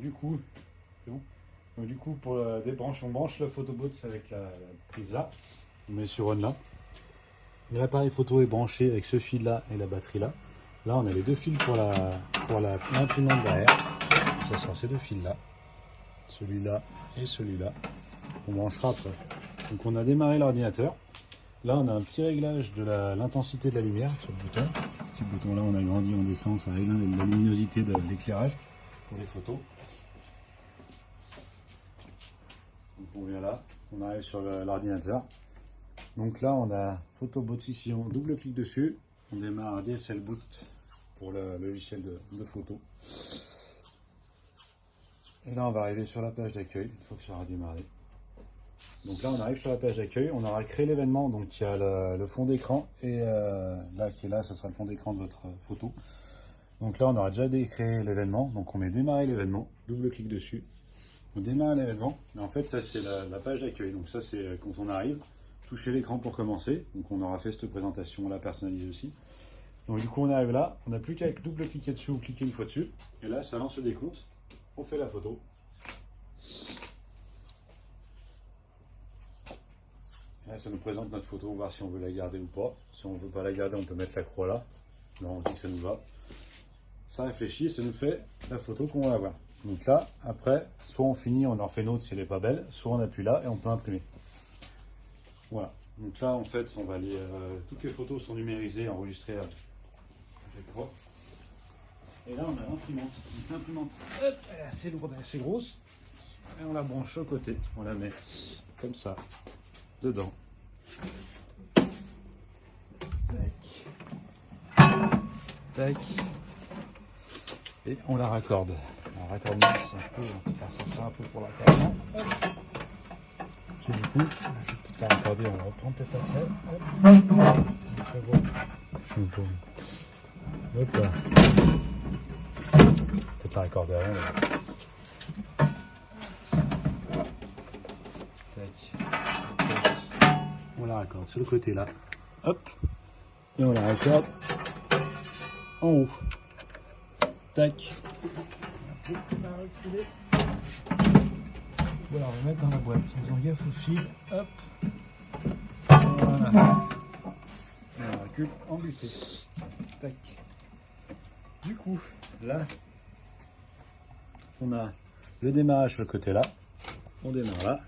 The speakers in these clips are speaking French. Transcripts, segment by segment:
du coup, c'est bon. Donc, du coup, pour débrancher, on branche le photobot avec la prise là. On met sur on là. L'appareil photo est branché avec ce fil là et la batterie là. Là, on a les deux fils pour l'imprimante derrière. Ça sera ces deux fils là. Celui-là et celui-là. On branchera après. Donc, on a démarré l'ordinateur. Là, on a un petit réglage de l'intensité de la lumière sur le bouton. Ce petit bouton là, on a grandi, on descend, ça règle la luminosité de l'éclairage pour les photos. Donc on vient là, on arrive sur l'ordinateur. Donc là, on a Photobot ici, on double clic dessus. On démarre un DSL Boot pour le logiciel de photo. Et là, on va arriver sur la page d'accueil, une fois que ça aura démarré. Donc là, on arrive sur la page d'accueil, on aura créé l'événement, donc il y a le fond d'écran, et là, qui est là, ce sera le fond d'écran de votre photo. Donc là, on aura déjà créé l'événement, donc on met démarrer l'événement, double clic dessus, on démarre l'événement, et en fait, ça c'est la page d'accueil, donc ça c'est quand on arrive, toucher l'écran pour commencer, donc on aura fait cette présentation, on la personnalise aussi. Donc du coup, on arrive là, on n'a plus qu'à double cliquer dessus ou cliquer une fois dessus, et là, ça lance le décompte, on fait la photo. Là, ça nous présente notre photo, voir si on veut la garder ou pas. Si on ne veut pas la garder, on peut mettre la croix là. Là, on dit que ça nous va. Ça réfléchit et ça nous fait la photo qu'on va avoir. Donc là, après, soit on finit, on en fait une autre si elle n'est pas belle, soit on appuie là et on peut imprimer. Voilà. Donc là, en fait, on va aller, toutes les photos sont numérisées, enregistrées à chaque fois. Et là, on a l'imprimante. L'imprimante, elle est assez lourde, assez grosse. Et on la branche au côté. On la met comme ça, dedans. Tac. Et on la raccorde. La raccordement, c'est un peu, on va faire ça un peu pour l'accordement. Et du coup, je vais peut-être la raccorder, on va reprendre peut-être après. Hop là. Peut-être la raccorder avant. Là. Tac. On la raccorde sur le côté là. Hop. Et on la raccorde en haut. Tac. On va reculer. Voilà, on va mettre dans la boîte en faisant gaffe au fil. Hop. Voilà. Et on recule en butée. Tac. Du coup, là, on a le démarrage sur le côté là. On démarre là.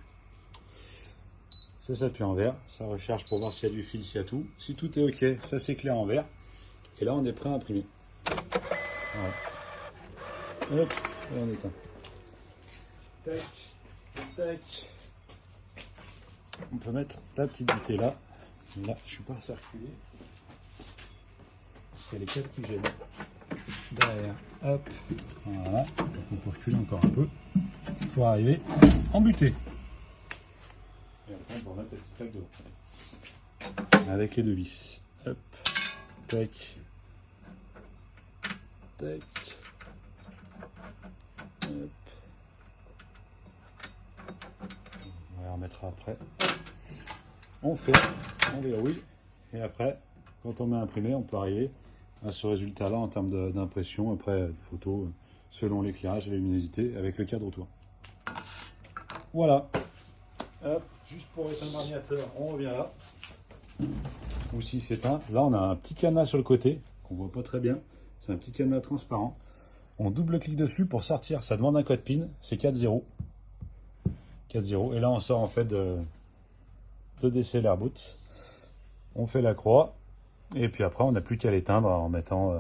Ça s'appuie en vert. Ça recharge pour voir s'il y a du fil, s'il y a tout. Si tout est OK, ça s'éclaire en vert. Et là, on est prêt à imprimer. Voilà. Hop, et on éteint. Tac, tac. On peut mettre la petite butée là. Là, je suis pas circulé. Parce qu'il y a les câbles qui gênent. Derrière, hop. Voilà. Donc on peut reculer encore un peu pour arriver en butée. Et après, on va mettre la petite plaque devant. Avec les deux vis. Hop. Tac. Tac. Hop. On la remettra après. On fait, on verrouille. Et après, quand on met imprimé, on peut arriver à ce résultat-là en termes d'impression, après photo, selon l'éclairage et la luminosité, avec le cadre autour. Voilà. Hop, juste pour éteindre l'ordinateur, on revient là. Ou si c'est éteint. Là, on a un petit cadenas sur le côté, qu'on voit pas très bien. C'est un petit cadenas transparent. On double-clique dessus pour sortir. Ça demande un code PIN. C'est 4.0. 4.0. Et là, on sort en fait de DSLR Boot. On fait la croix. Et puis après, on n'a plus qu'à l'éteindre en mettant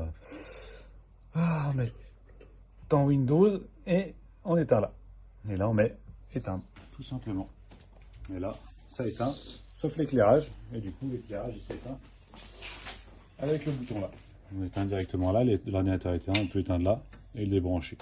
Windows. Et on éteint là. Et là, on met éteindre. Tout simplement. Et là, ça éteint. Sauf l'éclairage. Et du coup, l'éclairage, il s'éteint avec le bouton là. On éteint directement là, l'ordinateur est éteint, on peut éteindre là et le débrancher.